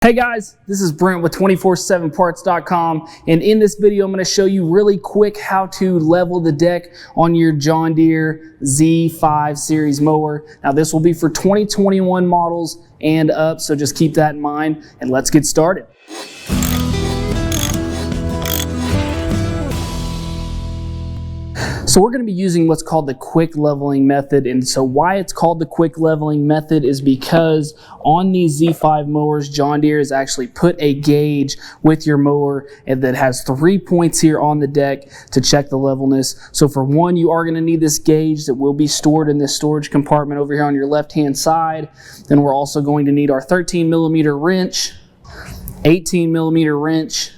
Hey guys, this is Brent with 247parts.com, and in this video I'm going to show you really quick how to level the deck on your John Deere Z5 series mower. Now this will be for 2021 models and up, so just keep that in mind and let's get started. So we're going to be using what's called the quick leveling method, and so why it's called the quick leveling method is because on these Z5 mowers, John Deere has actually put a gauge with your mower and that has 3 points here on the deck to check the levelness. So for one, you are going to need this gauge that will be stored in this storage compartment over here on your left hand side. Then we're also going to need our 13mm wrench, 18mm wrench,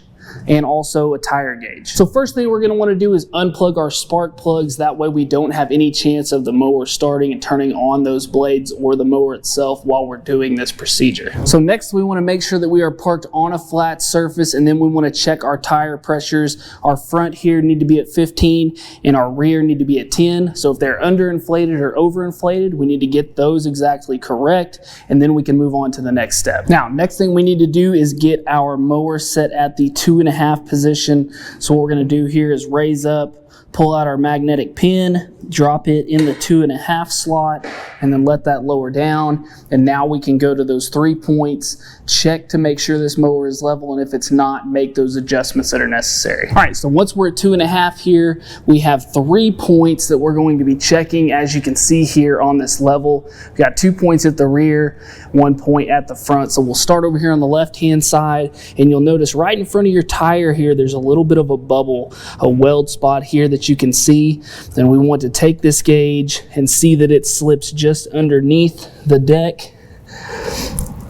and also a tire gauge. So first thing we're going to want to do is unplug our spark plugs. That way we don't have any chance of the mower starting and turning on those blades or the mower itself while we're doing this procedure. So next we want to make sure that we are parked on a flat surface, and then we want to check our tire pressures. Our front here need to be at 15 and our rear need to be at 10. So if they're underinflated or overinflated, we need to get those exactly correct, and then we can move on to the next step. Now, next thing we need to do is get our mower set at the 2.5 position. So what we're going to do here is raise up, pull out our magnetic pin, drop it in the 2.5 slot, and then let that lower down. And now we can go to those 3 points, check to make sure this mower is level, and if it's not, make those adjustments that are necessary. All right, so once we're at 2.5 here, we have 3 points that we're going to be checking. As you can see here on this level, we've got 2 points at the rear, 1 point at the front. So we'll start over here on the left-hand side, and you'll notice right in front of your tire here, there's a little bit of a bubble, a weld spot here that you can see. Then we want to take this gauge and see that it slips just underneath the deck.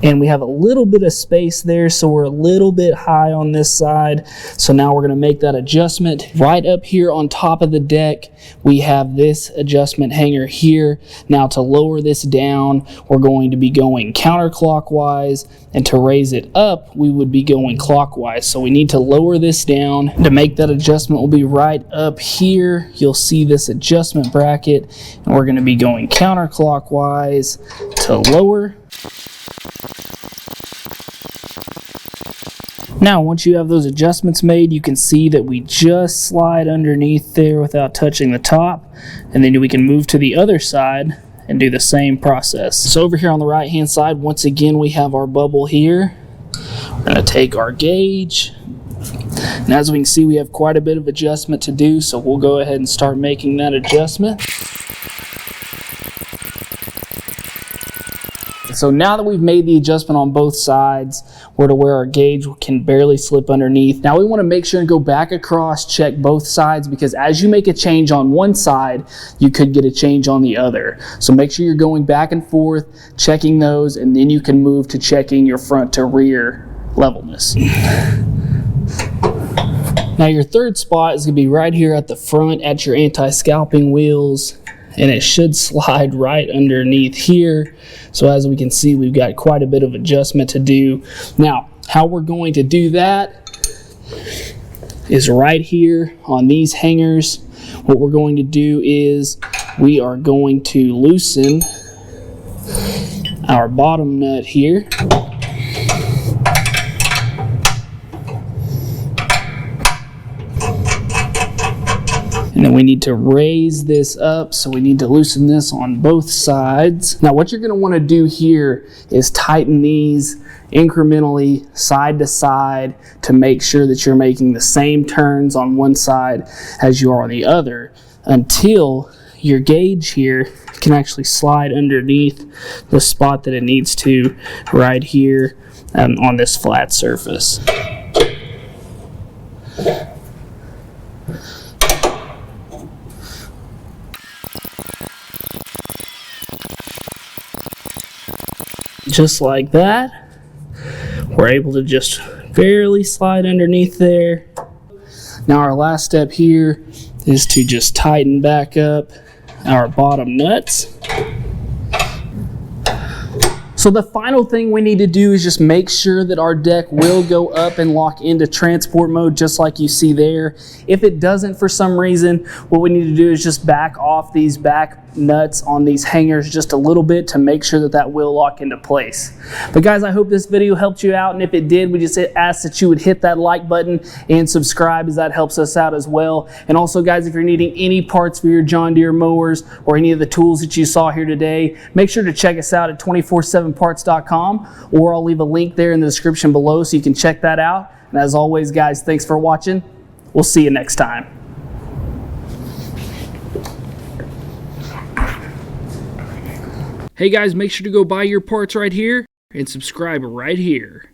And we have a little bit of space there, so we're a little bit high on this side. So now we're going to make that adjustment. Right up here on top of the deck, we have this adjustment hanger here. Now to lower this down, we're going to be going counterclockwise, and to raise it up, we would be going clockwise. So we need to lower this down. To make that adjustment, we'll be right up here. You'll see this adjustment bracket, and we're going to be going counterclockwise to lower. Now, once you have those adjustments made, you can see that we just slide underneath there without touching the top, and then we can move to the other side and do the same process. So over here on the right hand side, once again we have our bubble here. We're going to take our gauge, and as we can see, we have quite a bit of adjustment to do, so we'll go ahead and start making that adjustment. So now that we've made the adjustment on both sides, we're to where our gauge can barely slip underneath. Now we want to make sure and go back across, check both sides, because as you make a change on one side, you could get a change on the other. So make sure you're going back and forth, checking those, and then you can move to checking your front to rear levelness. Now your third spot is going to be right here at the front at your anti-scalping wheels, and it should slide right underneath here. So as we can see, we've got quite a bit of adjustment to do. Now, how we're going to do that is right here on these hangers. What we're going to do is we are going to loosen our bottom nut here. And then we need to raise this up, so we need to loosen this on both sides. Now what you're going to want to do here is tighten these incrementally side to side to make sure that you're making the same turns on one side as you are on the other, until your gauge here can actually slide underneath the spot that it needs to right here on this flat surface. Just like that, we're able to just barely slide underneath there. Now our last step here is to just tighten back up our bottom nuts. So the final thing we need to do is just make sure that our deck will go up and lock into transport mode, just like you see there. If it doesn't for some reason, what we need to do is just back off these back nuts on these hangers just a little bit to make sure that that will lock into place. But guys, I hope this video helped you out, and if it did, we just ask that you would hit that like button and subscribe, as that helps us out as well. And also guys, if you're needing any parts for your John Deere mowers or any of the tools that you saw here today, make sure to check us out at 247parts.com, or I'll leave a link there in the description below so you can check that out. And as always guys, thanks for watching. We'll see you next time. Hey guys, make sure to go buy your parts right here and subscribe right here.